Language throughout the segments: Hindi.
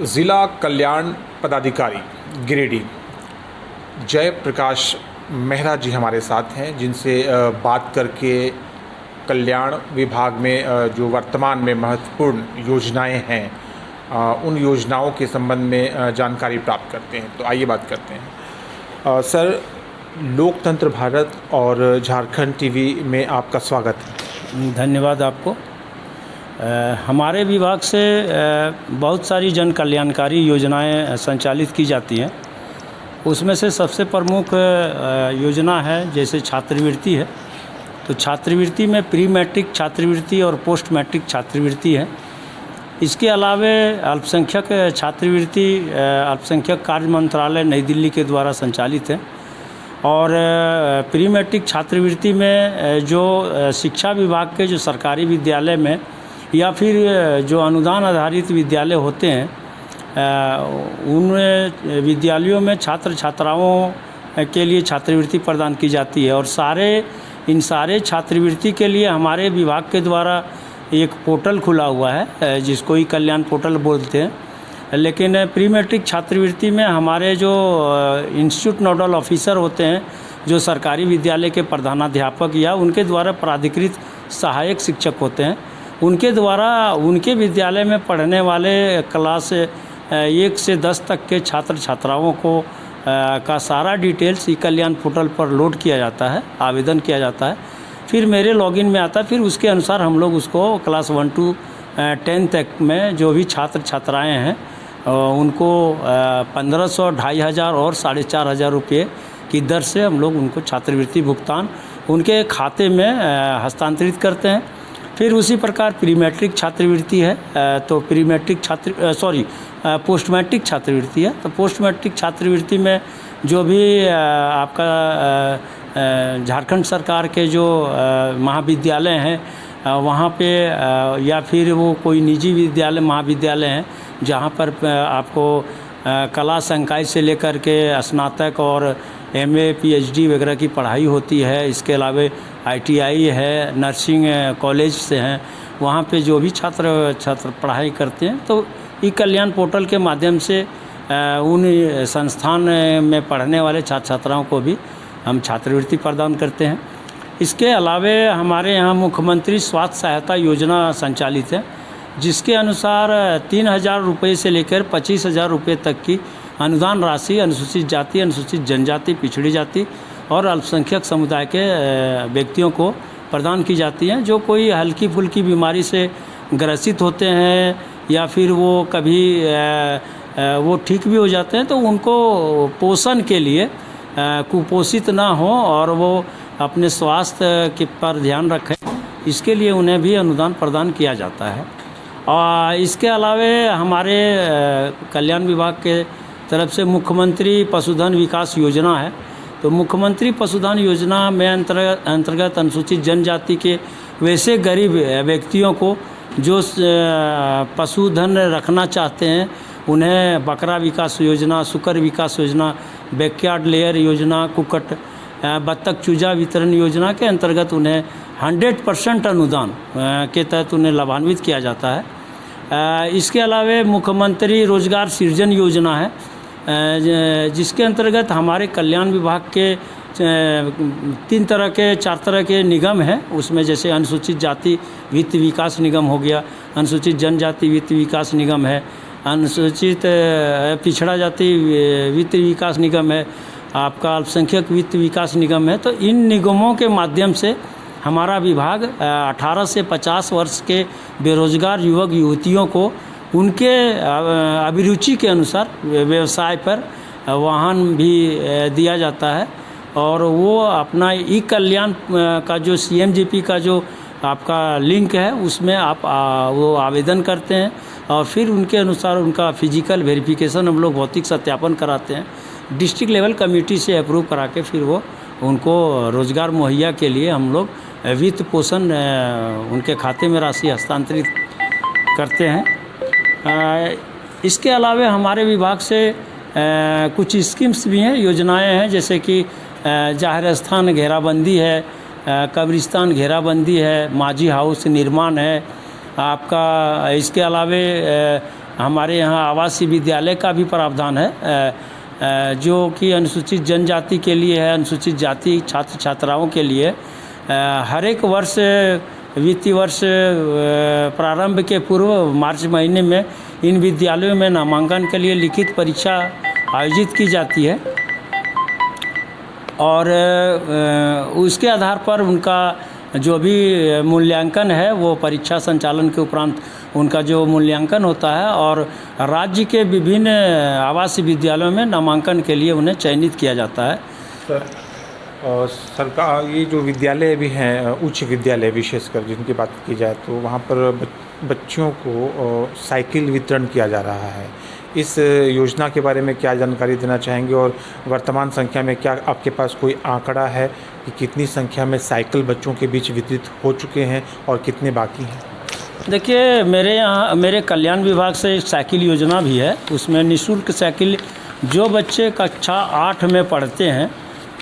ज़िला कल्याण पदाधिकारी गिरिडीह जय प्रकाश मेहरा जी हमारे साथ हैं, जिनसे बात करके कल्याण विभाग में जो वर्तमान में महत्वपूर्ण योजनाएं हैं उन योजनाओं के संबंध में जानकारी प्राप्त करते हैं। तो आइए बात करते हैं। सर, लोकतंत्र भारत और झारखंड टीवी में आपका स्वागत है। धन्यवाद आपको। हमारे विभाग से बहुत सारी जन कल्याणकारी योजनाएं संचालित की जाती हैं। उसमें से सबसे प्रमुख योजना है जैसे छात्रवृत्ति है। तो छात्रवृत्ति में प्री मैट्रिक छात्रवृत्ति और पोस्ट मैट्रिक छात्रवृत्ति है। इसके अलावे अल्पसंख्यक छात्रवृत्ति अल्पसंख्यक कार्य मंत्रालय नई दिल्ली के द्वारा संचालित है। और प्री मैट्रिक छात्रवृत्ति में जो शिक्षा विभाग के जो सरकारी विद्यालय में या फिर जो अनुदान आधारित विद्यालय होते हैं उन विद्यालयों में छात्र छात्राओं के लिए छात्रवृत्ति प्रदान की जाती है। और इन सारे छात्रवृत्ति के लिए हमारे विभाग के द्वारा एक पोर्टल खुला हुआ है जिसको ही कल्याण पोर्टल बोलते हैं। लेकिन प्री मैट्रिक छात्रवृत्ति में हमारे जो इंस्टीट्यूट नोडल ऑफिसर होते हैं, जो सरकारी विद्यालय के प्रधानाध्यापक या उनके द्वारा प्राधिकृत सहायक शिक्षक होते हैं, उनके द्वारा उनके विद्यालय में पढ़ने वाले क्लास 1 से 10 तक के छात्र छात्राओं को का सारा डिटेल्स ई कल्याण पोर्टल पर लोड किया जाता है, आवेदन किया जाता है। फिर मेरे लॉगिन में आता है। फिर उसके अनुसार हम लोग उसको क्लास 1 to 10 तक में जो भी छात्र छात्राएं हैं उनको 1500, 2500 और 4500 रुपये की दर से हम लोग उनको छात्रवृत्ति भुगतान उनके खाते में हस्तांतरित करते हैं। फिर उसी प्रकार प्री मैट्रिक छात्रवृत्ति है तो प्री मैट्रिक पोस्ट मैट्रिक छात्रवृत्ति है। तो पोस्ट मैट्रिक छात्रवृत्ति में जो भी आपका झारखंड सरकार के जो महाविद्यालय हैं वहाँ पे या फिर वो कोई निजी विद्यालय महाविद्यालय हैं जहाँ पर आपको कला संकाय से लेकर के स्नातक और MA PhD वगैरह की पढ़ाई होती है। इसके अलावा ITI है, नर्सिंग कॉलेज से हैं, वहाँ पे जो भी छात्र पढ़ाई करते हैं तो ई कल्याण पोर्टल के माध्यम से उन संस्थान में पढ़ने वाले छात्र छात्राओं को भी हम छात्रवृत्ति प्रदान करते हैं। इसके अलावा हमारे यहाँ मुख्यमंत्री स्वास्थ्य सहायता योजना संचालित है, जिसके अनुसार 3000 रुपये से लेकर 25,000 रुपये तक की अनुदान राशि अनुसूचित जाति, अनुसूचित जनजाति, पिछड़ी जाति और अल्पसंख्यक समुदाय के व्यक्तियों को प्रदान की जाती हैं। जो कोई हल्की फुल्की बीमारी से ग्रसित होते हैं या फिर वो कभी वो ठीक भी हो जाते हैं तो उनको पोषण के लिए कुपोषित ना हो और वो अपने स्वास्थ्य के पर ध्यान रखें, इसके लिए उन्हें भी अनुदान प्रदान किया जाता है। और इसके अलावा हमारे कल्याण विभाग के तरफ से मुख्यमंत्री पशुधन विकास योजना है। तो मुख्यमंत्री पशुधन योजना में अंतर्गत अनुसूचित जनजाति के वैसे गरीब व्यक्तियों को जो पशुधन रखना चाहते हैं उन्हें बकरा विकास योजना, सुकर विकास योजना, बैकयार्ड लेयर योजना, कुक्कुट बत्तख चूजा वितरण योजना के अंतर्गत उन्हें 100% अनुदान के तहत उन्हें लाभान्वित किया जाता है। इसके अलावा मुख्यमंत्री रोजगार सृजन योजना है जिसके अंतर्गत हमारे कल्याण विभाग के 4 तरह के निगम हैं। उसमें जैसे अनुसूचित जाति वित्त विकास निगम हो गया, अनुसूचित जनजाति वित्त विकास निगम है, अनुसूचित पिछड़ा जाति वित्त विकास निगम है, आपका अल्पसंख्यक वित्त विकास निगम है। तो इन निगमों के माध्यम से हमारा विभाग 18 से 50 वर्ष के बेरोजगार युवक युवतियों को उनके अभिरुचि के अनुसार व्यवसाय पर वाहन भी दिया जाता है और वो अपना ई कल्याण का जो CMGP का जो आपका लिंक है उसमें आप वो आवेदन करते हैं और फिर उनके अनुसार उनका फिजिकल वेरिफिकेशन हम लोग भौतिक सत्यापन कराते हैं। डिस्ट्रिक्ट लेवल कमेटी से अप्रूव करा के फिर वो उनको रोज़गार मुहैया के लिए हम लोग वित्त पोषण उनके खाते में राशि हस्तांतरित करते हैं। इसके अलावा हमारे विभाग से कुछ स्कीम्स भी हैं, योजनाएं हैं, जैसे कि जाहिर स्थान घेराबंदी है, कब्रिस्तान घेराबंदी है, माझी हाउस निर्माण है आपका इसके अलावे हमारे यहाँ आवासीय विद्यालय का भी प्रावधान है जो कि अनुसूचित जनजाति के लिए है, अनुसूचित जाति छात्र छात्राओं के लिए। हर एक वर्ष वित्तीय वर्ष प्रारंभ के पूर्व मार्च महीने में इन विद्यालयों में नामांकन के लिए लिखित परीक्षा आयोजित की जाती है और उसके आधार पर उनका जो भी मूल्यांकन है वो परीक्षा संचालन के उपरांत उनका जो मूल्यांकन होता है और राज्य के विभिन्न आवासीय विद्यालयों में नामांकन के लिए उन्हें चयनित किया जाता है। सर, सरकार ये जो विद्यालय भी हैं, उच्च विद्यालय विशेषकर जिनकी बात की जाए तो वहाँ पर बच्चों को साइकिल वितरण किया जा रहा है। इस योजना के बारे में क्या जानकारी देना चाहेंगे और वर्तमान संख्या में क्या आपके पास कोई आंकड़ा है कि कितनी संख्या में साइकिल बच्चों के बीच वितरित हो चुके हैं और कितने बाकी हैं? देखिए, मेरे कल्याण विभाग से एक साइकिल योजना भी है। उसमें निःशुल्क साइकिल जो बच्चे कक्षा 8 में पढ़ते हैं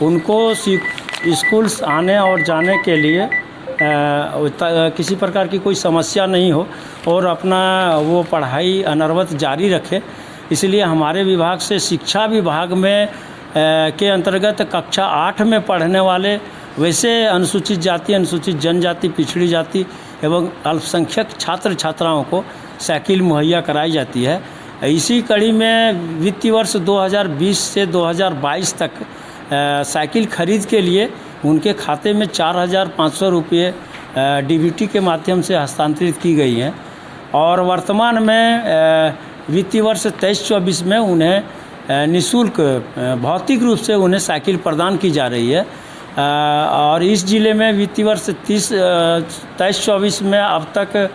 उनको स्कूल्स आने और जाने के लिए किसी प्रकार की कोई समस्या नहीं हो और अपना वो पढ़ाई अनवरत जारी रखे, इसलिए हमारे विभाग से शिक्षा विभाग में के अंतर्गत कक्षा 8 में पढ़ने वाले वैसे अनुसूचित जाति, अनुसूचित जनजाति, पिछड़ी जाति एवं अल्पसंख्यक छात्र छात्राओं को साइकिल मुहैया कराई जाती है। इसी कड़ी में वित्तीय वर्ष 2020 से 2022 तक साइकिल खरीद के लिए उनके खाते में 4,500 रुपये डीबीटी के माध्यम से हस्तांतरित की गई हैं और वर्तमान में वित्तीय वर्ष 23-24 में उन्हें निःशुल्क भौतिक रूप से उन्हें साइकिल प्रदान की जा रही है और इस ज़िले में वित्तीय वर्ष 23-24 में अब तक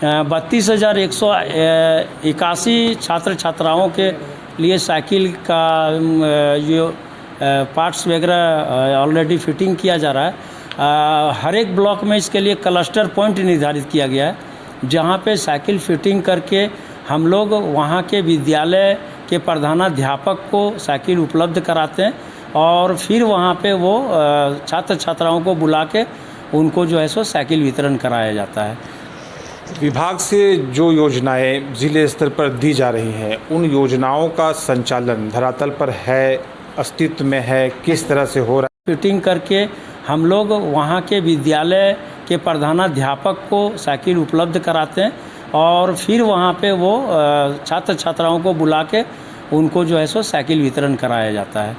32,181 छात्र छात्राओं के लिए साइकिल का जो पार्ट्स वगैरह ऑलरेडी फिटिंग किया जा रहा है। हर एक ब्लॉक में इसके लिए क्लस्टर पॉइंट निर्धारित किया गया है जहां पे साइकिल फिटिंग करके हम लोग वहां के विद्यालय के प्रधानाध्यापक को साइकिल उपलब्ध कराते हैं और फिर वहां पे वो छात्र छात्राओं को बुला के उनको जो है सो साइकिल वितरण कराया जाता है। विभाग से जो योजनाएं जिले स्तर पर दी जा रही हैं उन योजनाओं का संचालन धरातल पर है, अस्तित्व में है, किस तरह से हो रहा है? फिटिंग करके हम लोग वहाँ के विद्यालय के प्रधानाध्यापक को साइकिल उपलब्ध कराते हैं और फिर वहाँ पे वो छात्र छात्राओं को बुला के उनको जो है सो साइकिल वितरण कराया जाता है।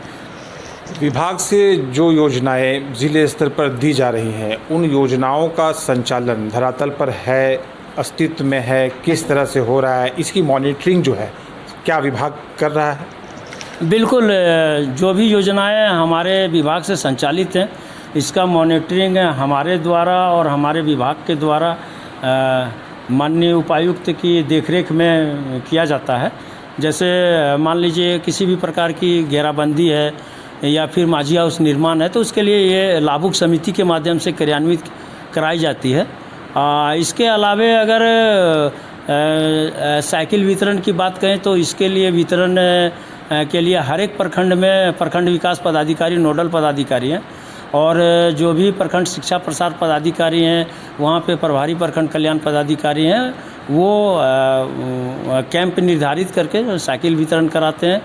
विभाग से जो योजनाएं जिले स्तर पर दी जा रही हैं उन योजनाओं का संचालन धरातल पर है, अस्तित्व में है, किस तरह से हो रहा है? इसकी मॉनिटरिंग जो है क्या विभाग कर रहा है? बिल्कुल, जो भी योजनाएं हमारे विभाग से संचालित हैं इसका मॉनिटरिंग हमारे द्वारा और हमारे विभाग के द्वारा माननीय उपायुक्त की देखरेख में किया जाता है। जैसे मान लीजिए किसी भी प्रकार की घेराबंदी है या फिर माझी हाउस निर्माण है तो उसके लिए ये लाभुक समिति के माध्यम से क्रियान्वित कराई जाती है। इसके अलावे अगर साइकिल वितरण की बात करें तो इसके लिए वितरण के लिए हर एक प्रखंड में प्रखंड विकास पदाधिकारी नोडल पदाधिकारी हैं और जो भी प्रखंड शिक्षा प्रसार पदाधिकारी हैं वहाँ पे प्रभारी प्रखंड कल्याण पदाधिकारी हैं वो कैंप निर्धारित करके साइकिल वितरण कराते हैं।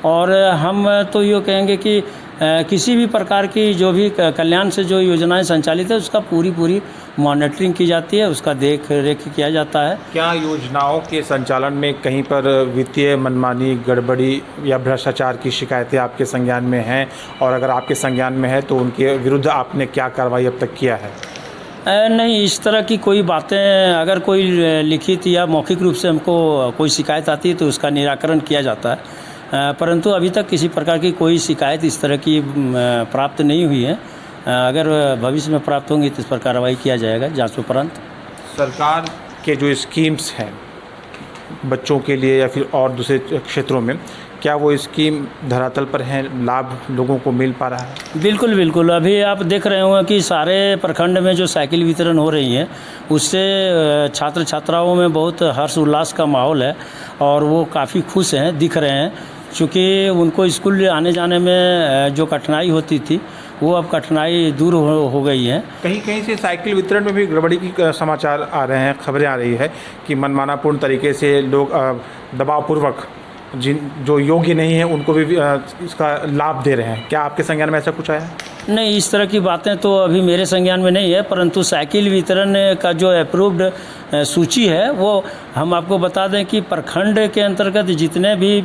और हम तो ये कहेंगे कि किसी भी प्रकार की जो भी कल्याण से जो योजनाएं संचालित है उसका पूरी मॉनिटरिंग की जाती है, उसका देख रेख किया जाता है। क्या योजनाओं के संचालन में कहीं पर वित्तीय मनमानी, गड़बड़ी या भ्रष्टाचार की शिकायतें आपके संज्ञान में हैं और अगर आपके संज्ञान में है तो उनके विरुद्ध आपने क्या कार्रवाई अब तक किया है? नहीं, इस तरह की कोई बातें अगर कोई लिखित या मौखिक रूप से हमको कोई शिकायत आती है तो उसका निराकरण किया जाता है, परंतु अभी तक किसी प्रकार की कोई शिकायत इस तरह की प्राप्त नहीं हुई है। अगर भविष्य में प्राप्त होंगी तो इस पर कार्रवाई किया जाएगा जांच उपरांत। सरकार के जो स्कीम्स हैं बच्चों के लिए या फिर और दूसरे क्षेत्रों में, क्या वो स्कीम धरातल पर हैं, लाभ लोगों को मिल पा रहा है? बिल्कुल। अभी आप देख रहे होंगे कि सारे प्रखंड में जो साइकिल वितरण हो रही है उससे छात्र छात्राओं में बहुत हर्ष उल्लास का माहौल है और वो काफ़ी खुश हैं, दिख रहे हैं। चूँकि उनको स्कूल आने जाने में जो कठिनाई होती थी वो अब कठिनाई दूर हो गई है। कहीं कहीं से साइकिल वितरण में भी गड़बड़ी की समाचार आ रहे हैं, खबरें आ रही है कि मनमानापूर्ण तरीके से लोग दबावपूर्वक जो योग्य नहीं है उनको भी इसका लाभ दे रहे हैं। क्या आपके संज्ञान में ऐसा कुछ आया है? नहीं, इस तरह की बातें तो अभी मेरे संज्ञान में नहीं है, परंतु साइकिल वितरण का जो अप्रूव्ड सूची है वो हम आपको बता दें कि प्रखंड के अंतर्गत जितने भी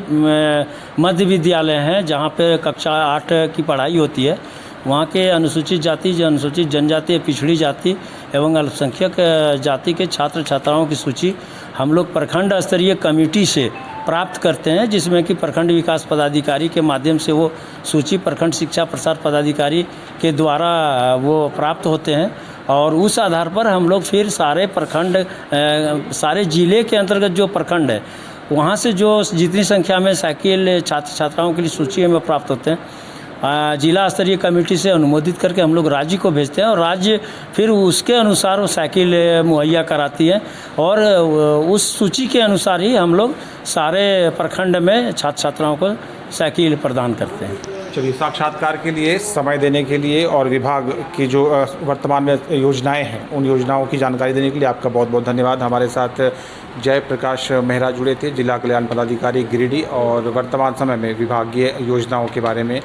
मध्य विद्यालय हैं जहाँ पे कक्षा 8 की पढ़ाई होती है, वहाँ के अनुसूचित जाति, अनुसूचित जनजाति, पिछड़ी जाति एवं अल्पसंख्यक जाति के छात्र छात्राओं की सूची हम लोग प्रखंड स्तरीय कमेटी से प्राप्त करते हैं, जिसमें कि प्रखंड विकास पदाधिकारी के माध्यम से वो सूची प्रखंड शिक्षा प्रसार पदाधिकारी के द्वारा वो प्राप्त होते हैं और उस आधार पर हम लोग फिर सारे प्रखंड, सारे जिले के अंतर्गत जो प्रखंड है वहाँ से जो जितनी संख्या में साइकिल छात्र छात्राओं के लिए सूची हमें प्राप्त होते हैं, जिला स्तरीय कमेटी से अनुमोदित करके हम लोग राज्य को भेजते हैं और राज्य फिर उसके अनुसार वो साइकिल मुहैया कराती है और उस सूची के अनुसार ही हम लोग सारे प्रखंड में छात्र छात्राओं को साइकिल प्रदान करते हैं। चलिए, साक्षात्कार के लिए, समय देने के लिए और विभाग की जो वर्तमान में योजनाएं हैं उन योजनाओं की जानकारी देने के लिए आपका बहुत बहुत धन्यवाद। हमारे साथ जयप्रकाश मेहरा जुड़े थे, जिला कल्याण पदाधिकारी गिरिडीह, और वर्तमान समय में विभागीय योजनाओं के बारे में